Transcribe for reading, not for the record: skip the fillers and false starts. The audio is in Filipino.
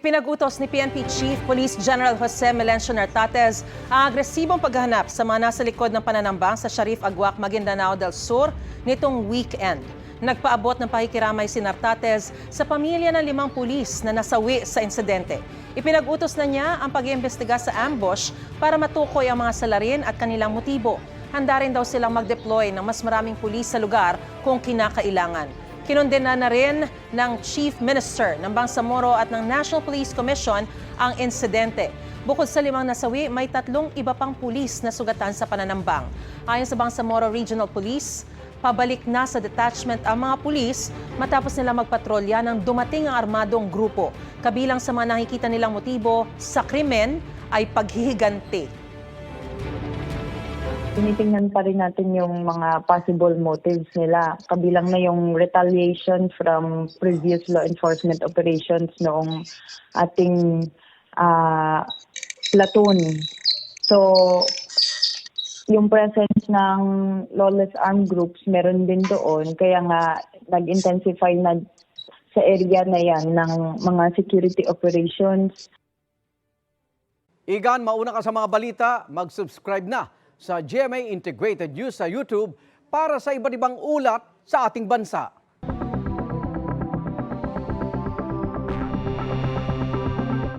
Ipinag-utos ni PNP Chief Police General Jose Melencio Nartates ang agresibong paghahanap sa mga nasa likod ng pananambang sa Sharif Aguac, Maguindanao del Sur nitong weekend. Nagpaabot ng pakikiramay si Nartates sa pamilya ng 5 pulis na nasawi sa insidente. Ipinag-utos na niya ang pag-iimbestiga sa ambush para matukoy ang mga salarin at kanilang motibo. Handa rin daw silang mag-deploy ng mas maraming pulis sa lugar kung kinakailangan. Kinondena na rin ng Chief Minister ng Bangsamoro at ng National Police Commission ang insidente. Bukod sa 5 nasawi, may 3 iba pang pulis na sugatan sa pananambang. Ayon sa Bangsamoro Regional Police, pabalik na sa detachment ang mga pulis matapos nila magpatrolya nang dumating ang armadong grupo. Kabilang sa mga nakikita nilang motibo sa krimen ay paghihiganti. Tinitingnan pa rin natin yung mga possible motives nila. Kabilang na yung retaliation from previous law enforcement operations noong ating platoon. So, yung presence ng lawless armed groups meron din doon. Kaya nga nag-intensify na sa area na yan ng mga security operations. Igan, mauna ka sa mga balita, mag-subscribe na sa GMA Integrated News sa YouTube para sa iba't ibang ulat sa ating bansa.